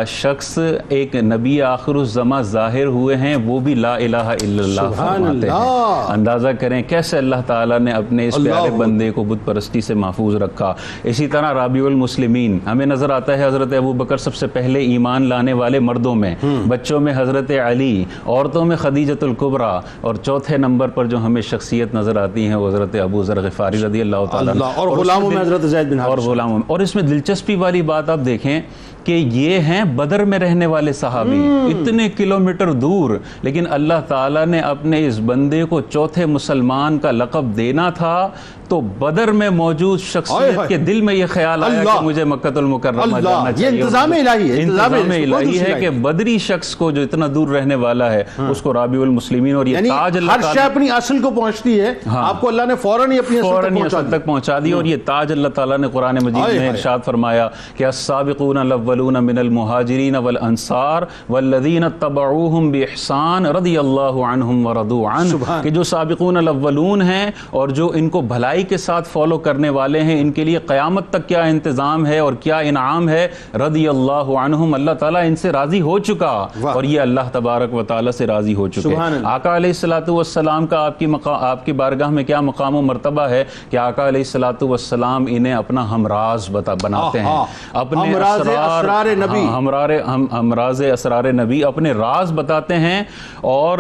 شخص، ایک نبی آخر الزماں ظاہر ہوئے ہیں، وہ بھی لا الہ الا اللہ فرماتے ہیں۔ اندازہ کریں کیسے اللہ تعالیٰ نے اپنے اس پیارے بندے کو بت پرستی سے محفوظ رکھا۔ اسی طرح رابع المسلمین ہمیں نظر آتا ہے، حضرت ابو بکر سب سے پہلے ایمان لانے والے مردوں میں، بچوں میں حضرت علی، عورتوں میں خدیجۃ الکبریٰ، اور چوتھے نمبر پر جو ہمیں شخصیت نظر آتی ہیں وہ حضرت ابو ذر غفاری رضی اللہ تعالیٰ عنہ، اور غلاموں میں حضرت زید بن حارثہ، اور غلاموں میں۔ اور اس میں دلچسپی والی بات آپ دیکھیں کہ یہ ہیں بدر میں رہنے والے صحابی، اتنے کلومیٹر دور، لیکن اللہ تعالیٰ نے اپنے اس بندے کو چوتھے مسلمان کا لقب دینا تھا تو بدر میں موجود شخصیت کے دل میں یہ خیال آیا کہ مجھے مکۃ المکرمہ جانا چاہیے۔ یہ انتظام الہی ہے، انتظام الہی ہے کہ بدری شخص کو جو اتنا دور رہنے والا ہے اس کو رابع المسلمین، اور یہ تاج اللہ ہر شے اپنی اصل کو پہنچتی ہے، آپ کو اللہ نے فوراً ہی اپنی اصل تک پہنچا دی، اور یہ تاج اللہ تعالیٰ نے قرآن مجید میں ارشاد فرمایا کہ السابقون الاولون من المہاجرین والانصار والذین اتبعوہم باحسان رضی اللہ عنہم ورضوا عنہ، کہ جو سابقون الاولون ہیں اور جو ان کو بھلائی کے ساتھ فالو کرنے والے ہیں، ان کے لیے قیامت تک کیا انتظام ہے اور کیا انعام ہے، رضی اللہ عنہم، اللہ تعالیٰ ان سے راضی ہو چکا اور یہ اللہ تبارک و تعالیٰ سے راضی ہو چکے۔ آقا علیہ الصلوۃ والسلام کا آپ کی بارگاہ میں کیا مقام و مرتبہ ہے کہ آقا علیہ الصلوۃ والسلام انہیں اپنا ہمراز بناتے ہیں، اپنے ہمراز اسرار نبی، اپنے راز بتاتے ہیں، اور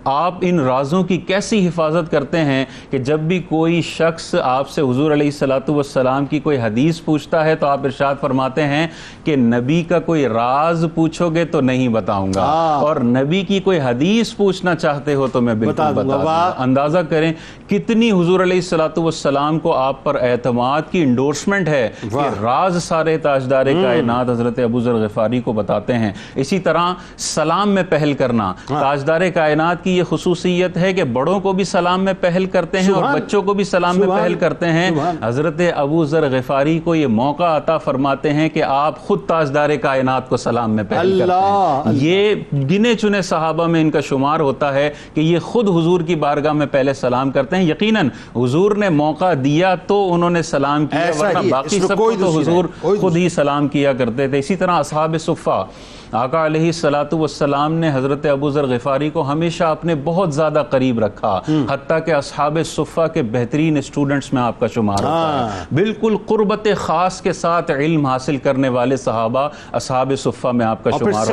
آپ ان رازوں کی کیسی حفاظت کرتے ہیں کہ جب بھی کوئی شخص آپ سے حضور علیہ الصلوۃ والسلام کی کوئی حدیث پوچھتا ہے تو آپ ارشاد فرماتے ہیں کہ نبی کا کوئی راز پوچھو گے تو نہیں بتاؤں گا، اور نبی کی کوئی حدیث پوچھنا چاہتے ہو تو میں بالکل بتا دوں گا۔ اندازہ کریں کتنی حضور علیہ الصلوۃ والسلام کو آپ پر اعتماد کی انڈورسمنٹ ہے کہ راز سارے تاجدار کائنات حضرت ابو ذر غفاری کو بتاتے ہیں۔ اسی طرح سلام میں پہل کرنا، تاجدار کائنات کی یہ خصوصیت ہے کہ بڑوں کو بھی سلام میں پہل کرتے ہیں اور بچوں کو بھی سلام میں پہل کرتے ہیں۔ حضرت ابو ذر غفاری کو یہ موقع عطا فرماتے ہیں کہ آپ خود تاجدار کائنات کو سلام میں پہل کرتے ہیں۔ یہ گنے چنے صحابہ میں ان کا شمار ہوتا ہے کہ یہ خود حضور کی بارگاہ میں پہلے سلام کرتے ہیں۔ یقیناً حضور نے موقع دیا تو انہوں نے سلام کیا، ورنہ باقی سب کو تو حضور خود ہی سلام کیا کرتے تھے۔ اسی طرح اصحاب صفہ، آقا علیہ الصلوۃ والسلام نے حضرت ابو ذر غفاری کو ہمیشہ اپنے بہت زیادہ قریب رکھا، حتیٰ کہ اصحاب صفہ کے بہترین اسٹوڈنٹس میں آپ کا شمار ہوتا ہے۔ بالکل قربت خاص کے ساتھ علم حاصل کرنے والے صحابہ اصحاب صفہ میں آپ کا شمار ہوتا ہے، اور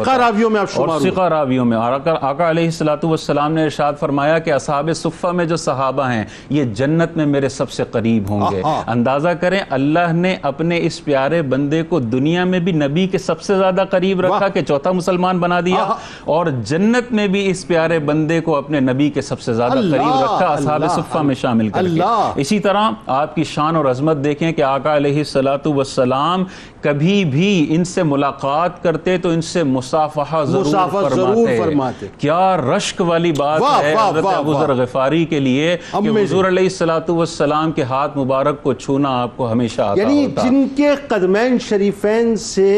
ثقہ راویوں میں۔ آقا علیہ الصلوۃ والسلام نے ارشاد فرمایا کہ اصحاب صفہ میں جو صحابہ ہیں یہ جنت میں میرے سب سے قریب ہوں گے۔ اندازہ کریں اللہ نے اپنے اس پیارے بندے کو دنیا میں بھی نبی کے سب سے زیادہ قریب رکھا کہ چوتھا مسلمان بنا دیا، اور جنت میں بھی اس پیارے بندے وعدے کو اپنے نبی کے سب سے زیادہ قریب رکھا اصحاب صفہ میں شامل کر کے۔ اسی طرح آپ کی شان اور عظمت دیکھیں کہ آقا علیہ الصلوۃ والسلام کبھی بھی ان سے ملاقات کرتے تو ان سے مصافحہ ضرور فرماتے۔ کیا رشک والی بات ہے حضرت ابو ذر غفاری کے لیے کہ حضور علیہ الصلوۃ والسلام کے ہاتھ مبارک کو چھونا آپ کو ہمیشہ آتا ہوتا۔ یعنی جن کے قدمین شریفین سے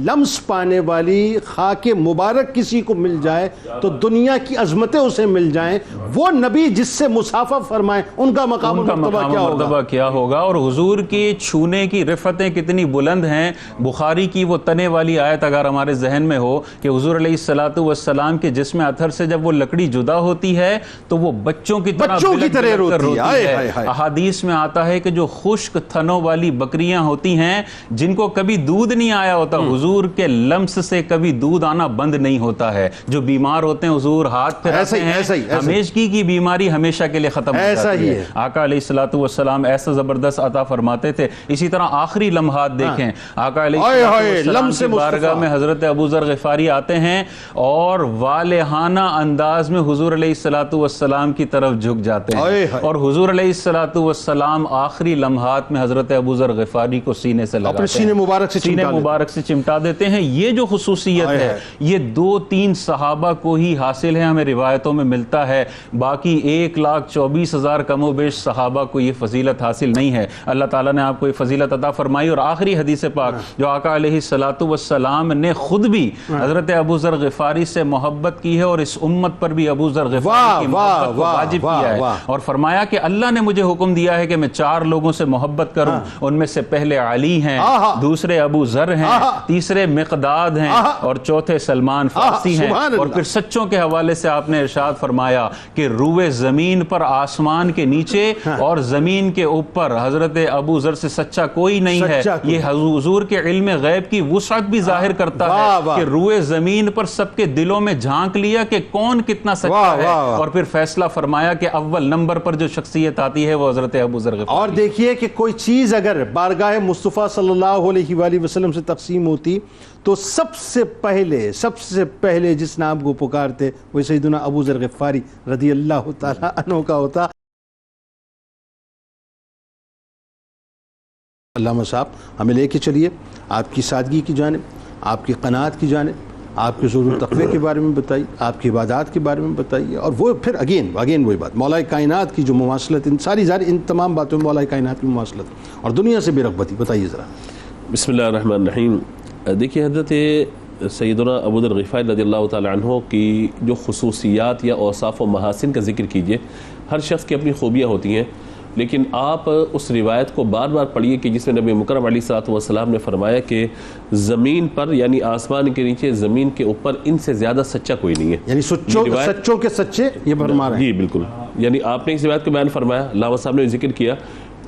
لمس پانے والی خاک مبارک کسی کو مل جائے تو دنیا کی عظمتیں اسے مل جائیں، وہ نبی جس سے مصافحہ فرمائیں ان کا مقام مرتبہ کیا ہوگا۔ اور حضور کی چھونے کی رفتیں کتنی بلند ہیں۔ بخاری کی وہ تنے والی آیت اگر ہمارے ذہن میں ہو کہ حضور علیہ الصلوۃ والسلام کے جسم اطہر سے جب وہ لکڑی جدا ہوتی ہے تو وہ بچوں کی طرح روتی ہے۔ احادیث میں آتا ہے کہ جو خشک تھنوں والی بکریاں ہوتی ہیں جن کو کبھی دودھ نہیں آیا ہوتا، حضور کے لمس سے کبھی دودھ آنا بند نہیں ہوتا ہے۔ جو بیمار ہوتے ہیں حضور ہاتھ پھیراتے ہیں، ہمیشگی کی بیماری ہمیشہ کے لیے ختم ہو جاتی ہے۔ آقا علیہ الصلوۃ والسلام ایسا زبردست عطا فرماتے تھے۔ اسی طرح آخری لمحات دیکھیں، آقا علیہ السلام کی بارگاہ میں حضرت ابو ذر غفاری آتے ہیں اور والہانہ انداز میں حضور علیہ الصلوۃ والسلام کی طرف جھک جاتے ہیں، اور حضور علیہ الصلوۃ والسلام آخری لمحات میں حضرت ابو ذر غفاری کو سینے سے لگاتے ہیں، سینے مبارک سے چمٹا دیتے ہیں۔ یہ جو خصوصیت ہے یہ 2-3 صحابہ کو ہی حاصل ہے، ہمیں روایتوں میں ملتا ہے، باقی 1,24,000 کم و بیش صحابہ کو یہ فضیلت حاصل نہیں ہے۔ اللہ تعالیٰ نے آپ کو یہ فضیلت عطا فرمائی۔ اور آخری حدیث پاک جو آقا علیہ الصلوۃ والسلام نے خود بھی حضرت ابو ذر غفاری سے محبت کی ہے اور اس امت پر بھی ابو ذر غفاری کی محبت کو واجب کیا ہے، اور فرمایا کہ اللہ نے مجھے حکم دیا ہے کہ میں 4 لوگوں سے محبت کروں، ان میں سے پہلے علی ہیں، دوسرے ابو ذر ہیں، تیسرے مقداد ہیں، اور چوتھے سلمان فارسی ہیں۔ اور پھر سچوں کے حوالے سے آپ نے ارشاد فرمایا کہ روئے زمین پر، آسمان کے نیچے اور زمین کے اوپر حضرت ابو ذر سے سچا کوئی نہیں ہے۔ یہ حضور کے علم غیب کی وسعت بھی ظاہر کرتا ہے کہ روئے زمین پر سب کے دلوں میں جھانک لیا کہ کون کتنا سچا ہے، اور پھر فیصلہ فرمایا کہ اول نمبر پر جو شخصیت آتی ہے وہ حضرت ابو ذر غفاری۔ اور دیکھیے کہ کوئی چیز اگر بارگاہ مصطفیٰ صلی اللہ علیہ وآلہ وسلم سے تقسیم ہوتی تو سب سے پہلے جس نام کو پکارتے وہ سیدنا ابو ذر غفاری رضی اللہ تعالیٰ عنہ کا ہوتا۔ علامہ صاحب ہمیں لے کے چلیے آپ کی سادگی کی جانب، آپ کی قناعت کی جانب، آپ کے ظہور تقوی کے بارے میں بتائیے، آپ کی عبادات کے بارے میں بتائیے، اور وہ پھر اگین وہی بات مولا کائنات کی جو مماثلت، ان تمام باتوں میں مولا کائنات کی مماثلت اور دنیا سے بے رغبتی بتائیے ذرا۔ بسم اللہ الرحمن الرحیم۔ دیکھیے حضرت سیدنا ابو ذر غفاری رضی اللہ تعالی عنہ کی جو خصوصیات یا اوصاف و محاسن کا ذکر کیجئے، ہر شخص کی اپنی خوبیاں ہوتی ہیں، لیکن آپ اس روایت کو بار بار پڑھیے کہ جس میں نبی مکرم علیہ الصلوۃ والسلام نے فرمایا کہ زمین پر یعنی آسمان کے نیچے زمین کے اوپر ان سے زیادہ سچا کوئی نہیں ہے، یعنی سچوں کے سچے یہ فرما رہے ہیں۔ جی بالکل، یعنی آپ نے اس روایت کو بیان فرمایا، علامہ صاحب نے ذکر کیا۔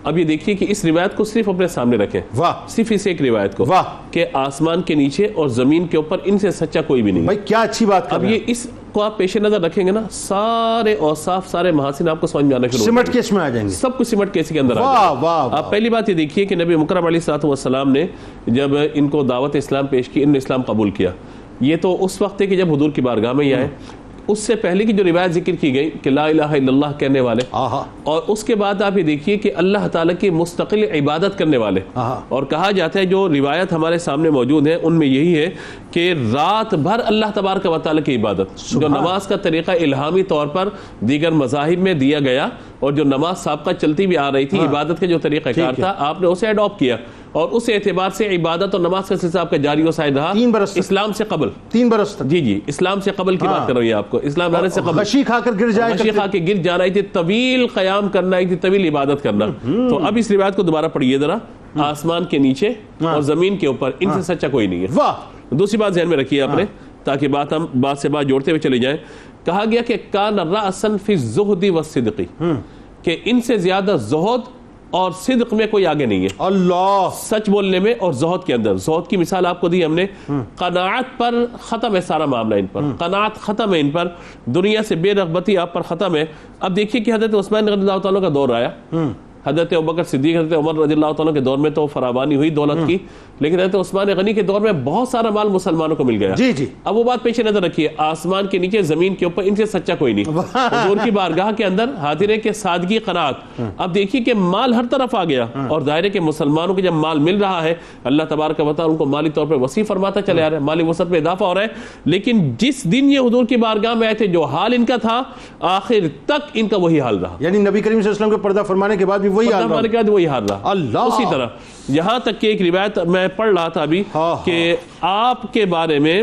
اب یہ دیکھیے کہ اس روایت کو صرف اپنے سامنے رکھیں، صرف اس ایک روایت کو، کہ آسمان کے نیچے اور زمین کے اوپر ان سے سچا کوئی بھی نہیں۔ بھائی کیا اچھی بات کر رہے ہیں۔ اب یہ اس کو آپ پیش نظر رکھیں گے نا، سارے اوصاف سارے محاسن آپ کو سمجھ میں آنا شروع سمٹ کے اس میں آ جائیں گے، سب کچھ سمٹ کے اسی کے اندر آ جائیں گے۔ آپ پہلی بات یہ دیکھیے کہ نبی مکرم علیہ الصلوۃ والسلام نے جب ان کو دعوت اسلام پیش کی، انہوں نے اسلام قبول کیا۔ یہ تو اس وقت ہے کہ جب حضور کی بارگاہ میں یہ آئے، اس سے پہلے کی جو روایت ذکر کی گئی کہ لا الہ الا اللہ کہنے والے، اور اس کے بعد آپ یہ دیکھیے کہ اللہ تعالیٰ کی مستقل عبادت کرنے والے، اور کہا جاتا ہے جو روایت ہمارے سامنے موجود ہے ان میں یہی ہے کہ رات بھر اللہ تبارک و تعالیٰ کی عبادت، جو نماز کا طریقہ الہامی طور پر دیگر مذاہب میں دیا گیا، اور جو نماز سابقہ چلتی بھی آ رہی تھی، عبادت کا جو طریقہ کار تھا آپ نے اسے اڈاپٹ کیا، اور اس اعتبار سے عبادت اور نماز کا سلسلہ آپ کا جاری و سائر رہا 3 برس اسلام سے قبل، 3 برس تک۔ جی اسلام سے قبل کی بات کر رہی ہے آپ کو، اسلام لانے سے قبل غشی کھا کر گر جائے، غشی کھا کے گر جانا تھی، طویل قیام کرنا تھی، طویل عبادت کرنا۔ تو اب اس روایت کو دوبارہ پڑھیے ذرا، آسمان کے نیچے اور زمین کے اوپر ان سے سچا کوئی نہیں ہے۔ واہ، دوسری بات ذہن میں رکھیے آپ نے تاکہ ہم بات سے بات جوڑتے ہوئے چلے جائیں۔ کہا گیا کہ کان رأسا فی الزہد والصدق، کہ ان سے زیادہ زہد اور صدق میں کوئی آگے نہیں ہے، اللہ، سچ بولنے میں اور زہد کے اندر۔ زہد کی مثال آپ کو دی ہم نے، قناعت پر ختم ہے سارا معاملہ، ان پر قناعت ختم ہے، ان پر دنیا سے بے رغبتی آپ پر ختم ہے۔ اب دیکھیے کہ حضرت عثمان رضی اللہ تعالیٰ کا دور آیا، حضرت ابوبکر صدیق حضرت عمر رضی اللہ تعالیٰ کے دور میں تو فراوانی ہوئی دولت کی، لیکن حضرت عثمان غنی کے دور میں بہت سارا مال مسلمانوں کو مل گیا. جی جی. اب وہ بات پیش نظر رکھیے، آسمان کے نیچے زمین کے اوپر ان سے سچا کوئی نہیں. حضور کی بارگاہ کے اندر حاضر کے سادگی قناعت. اب دیکھیے کہ مال ہر طرف آ گیا، اور ظاہر ہے کہ مسلمانوں کو جب مال مل رہا ہے اللہ تبارک و تعالیٰ ان کو مالی طور پر وسیع فرماتا چلے آ رہا ہے، مالی وسعت میں اضافہ ہو رہا ہے. لیکن جس دن یہ حضور کی بارگاہ میں آئے تھے جو حال ان کا تھا آخر تک ان کا وہی حال رہا. یعنی نبی کریم صلی اللہ علیہ وسلم کے پردہ فرمانے کے بعد بھی وہی حال رہا. وہی حال رہا. اللہ. اسی طرح یہاں تک کہ ایک روایت میں پڑھ رہا تھا ابھی کہ آپ کے بارے میں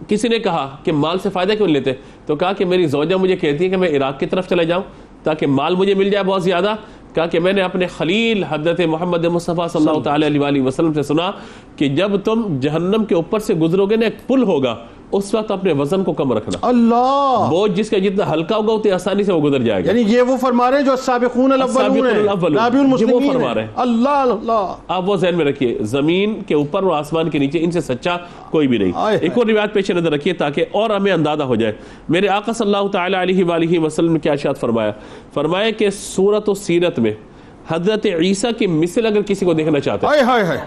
کسی نے کہا کہ مال سے فائدہ کیوں لیتے، تو کہا کہ میری زوجہ مجھے کہتی ہے کہ میں عراق کی طرف چلے جاؤں تاکہ مال مجھے مل جائے بہت زیادہ. کہا کہ میں نے اپنے خلیل حضرت محمد مصطفیٰ صلی اللہ تعالی علیہ وسلم سے سنا کہ جب تم جہنم کے اوپر سے گزرو گے نا ایک پل ہوگا، اس وقت اپنے وزن کو کم رکھنا. اللہ. بوجھ جس کا جتنا ہلکا ہوگا اتنی آسانی سے وہ گزر جائے گا. یعنی یہ وہ فرما رہے ہیں جو السابقون الاولون ہیں، نابی المسلمین ہیں. اللہ اللہ. آپ وہ ذہن میں رکھیے، زمین کے اوپر اور آسمان کے نیچے ان سے سچا کوئی بھی نہیں. ایک اور روایت پیش نظر رکھیے تاکہ اور ہمیں اندازہ ہو جائے. میرے آقا صلی اللہ تعالی علیہ وآلہ وسلم نے کیا ارشاد فرمایا؟ فرمایا کہ سورت و سیرت میں حضرت عیسیٰ کی مثل اگر کسی کو دیکھنا چاہتے ہیں،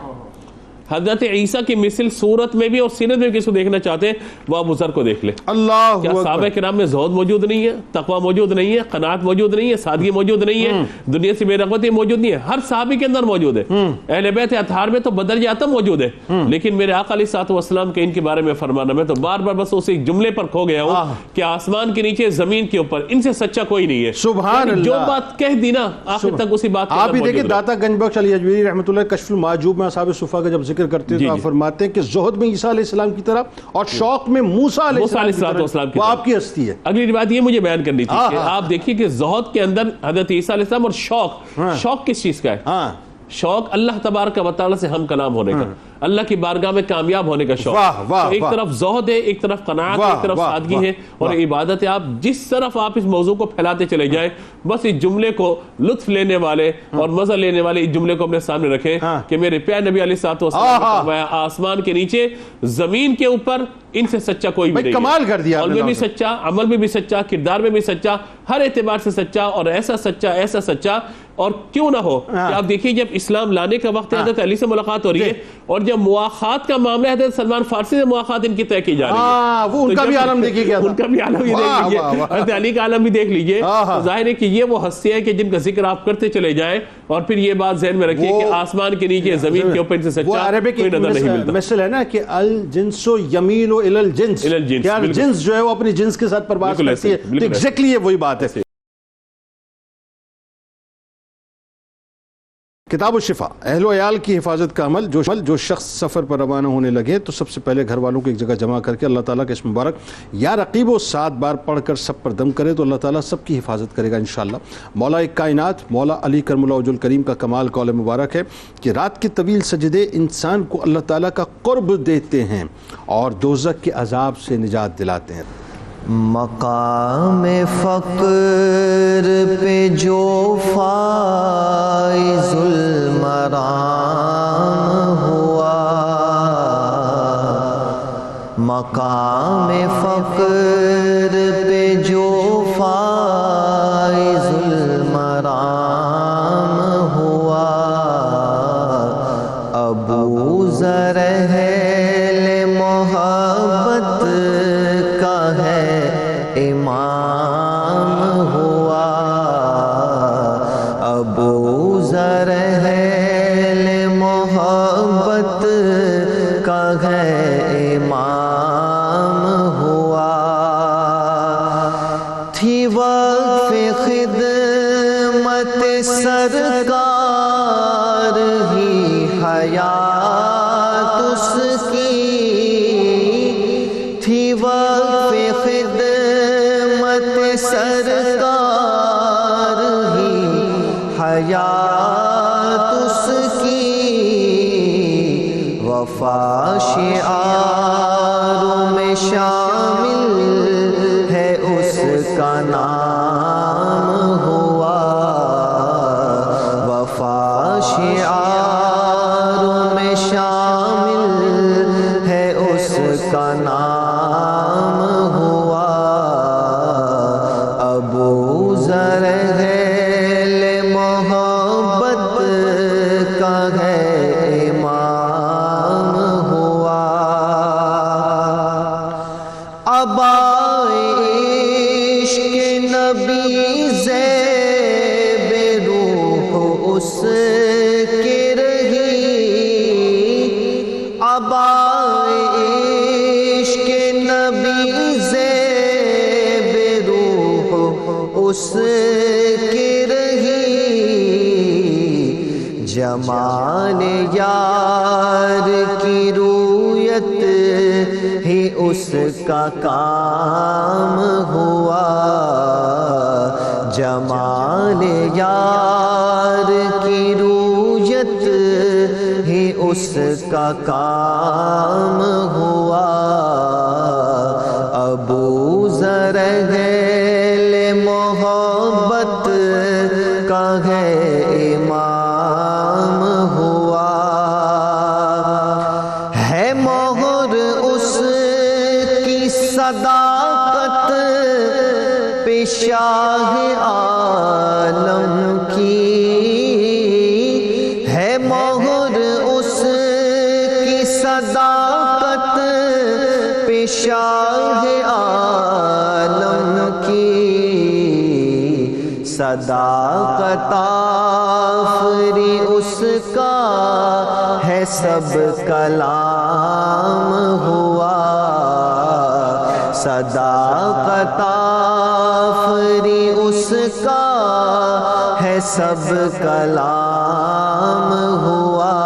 حضرت عیسیٰ کی مثل صورت میں بھی اور سیرت میں کس کو دیکھنا چاہتے ہیں وہ ابو ذر کو دیکھ لے. اللہ. کیا صحابہ کرام میں زہد موجود نہیں ہے، تقوی موجود نہیں ہے، قناعت موجود نہیں ہے، سادگی موجود نہیں ہے، دنیا سے بے رغبتی موجود نہیں ہے؟ ہر صحابی کے اندر موجود ہے. اہل بیت اطہار میں تو بدر جاتم موجود ہے. لیکن میرے آقا علیہ الصلوۃ والسلام کے ان کے بارے میں فرمانا، میں تو بار بار بس اس ایک جملے پر کھو گیا ہوں کہ آسمان کے نیچے زمین کے اوپر ان سے سچا کوئی نہیں ہے. سبحان اللہ. جو بات کہہ دی نا آخر تک اسی بات. آپ بھی دیکھیں داتا گنج بخش علی اجمیری رحمۃ اللہ کشف المعجوب میں اصحاب صفا کا جب ذکر کرتے ہیں تو فرماتے ہیں کہ زہد میں عیسیٰ علیہ السلام کی طرح اور شوق میں موسیٰ علیہ السلام کی طرح وہ آپ کی ہستی ہے. اگلی روایت یہ مجھے بیان کرنی تھی کہ آپ دیکھیے کہ زہد کے اندر حضرت عیسیٰ علیہ السلام اور شوق کس چیز کا ہے؟ شوق اللہ تبارک و تعالی سے ہم کلام ہونے کا، اللہ کی بارگاہ میں کامیاب ہونے کا شوق. ایک طرف زہد ہے، ایک طرف قناعت ہے، ایک طرف سادگی ہے اور عبادت ہے. آپ جس طرف آپ اس موضوع کو پھیلاتے چلے جائیں بس اس جملے کو لطف لینے والے اور مزہ لینے والے اس جملے کو اپنے سامنے رکھیں کہ میرے پیارے نبی علیہ الصلوۃ والسلام نے فرمایا آسمان کے نیچے زمین کے اوپر ان سے سچا کوئی بھی نہیں. کمال کر دیا. قول میں بھی سچا، عمل میں بھی سچا، کردار میں بھی سچا، ہر اعتبار سے سچا اور ایسا سچا. اور کیوں نہ ہو کہ آپ دیکھیے جب اسلام لانے کا وقت ہے حضرت علی سے ملاقات ہو رہی ہے اور جب مواخات کا معاملہ ہے حضرت سلمان فارسی سے مواخات ان کی طے کی جا رہی ہے. وہ ان کا بھی عالم دیکھیے کیا تھا. ان کا بھی عالم بھی دیکھ لیجئے، حضرت علی کا عالم بھی دیکھ لیجئے. ظاہر ہے کہ یہ وہ ہستی ہے کہ جن کا ذکر آپ کرتے چلے جائیں اور پھر یہ بات ذہن میں رکھیے کہ آسمان کے نیچے زمین کے اوپر ان سے سچا کوئی نظر نہیں ملتا. مثل ہے نا کہ الجنس یمیل الی الجنس، کہ جنس جو ہے وہ اپنی جنس کے ساتھ پرواز کرتی ہے. ایگزیکٹلی یہ وہی بات ہے. کتاب الشفا، اہل و عیال کی حفاظت کا عمل. جو شخص سفر پر روانہ ہونے لگے تو سب سے پہلے گھر والوں کو ایک جگہ جمع کر کے اللہ تعالیٰ کا اسم مبارک یا رقیب و 7 بار پڑھ کر سب پر دم کرے تو اللہ تعالیٰ سب کی حفاظت کرے گا انشاءاللہ. مولا کائنات مولا علی کرم اللہ وجہ الکریم کا کمال قول مبارک ہے کہ رات کے طویل سجدے انسان کو اللہ تعالیٰ کا قرب دیتے ہیں اور دوزخ کے عذاب سے نجات دلاتے ہیں. مقام فقر پہ جو فائز المرام ہوا، مقام فقر پہ جو فائز المرام ہوا، ابو ذر اہل محبت کا ہے امام ہوا، ابو ذر اہل محبت کا ہے امام ہوا. تھی وقف خدمت سرکار ہی حیات اس کی، تھی وقف خدمت سرکار ہی حیات اس کی، وفا شعاروں میں شامل ہے اس کا نام ہوا، وفا شعاروں میں شامل ہے اس کا نام ہوا، ابو ذر اہل عشق نبی زیب روح اس کی رہی، جمال یار کی رویت ہی اس کا کام ہوا، جمال یار کی رویت ہی اس کا کام ہوا۔ ابو ذر ذیل محبت کا ہے امام ہوا، ہے مہر اس کی صداقت پہ شاہ عالم کی، ہے مہر اس کی صداقت پہ شاہ عالم کی، صداقت آفری اس کا ہے سب کلام ہوا، صداقت آفری اس کا ہے سب کلام ہوا۔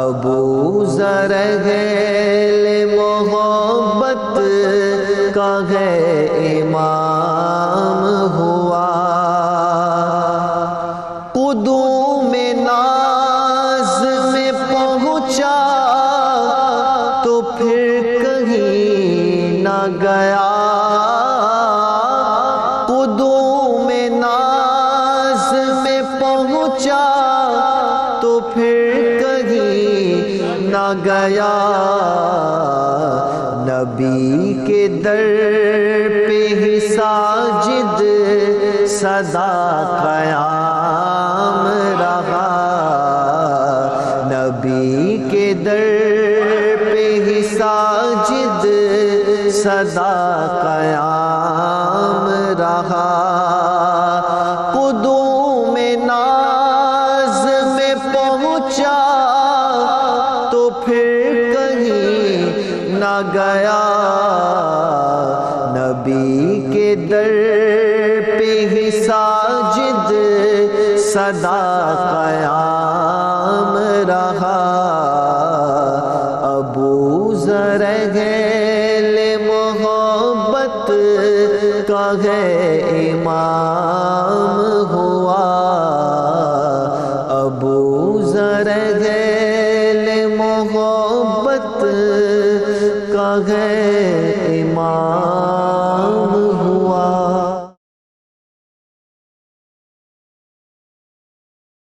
ابو ذر ذیل محبت کا ہے امام ہوا، قدوم ناز میں پہنچا تو پھر کہیں نہ گیا، قدوم ناز میں پہنچا تو پھر کہیں نہ گیا، نبی کے در پہ ہی ساجد سدا قیام رہا، نبی کے در پہ ہی ساجد سدا قیام رہا، قدوم ناز میں پہنچا تو پھر کہیں نہ گیا، نبی کے در پہ ہی ساجد سدا قیام رہا۔ ابو ذر ذیل محبت کا ہے امام ہوا، ابو ذر ذیل محبت کا ہے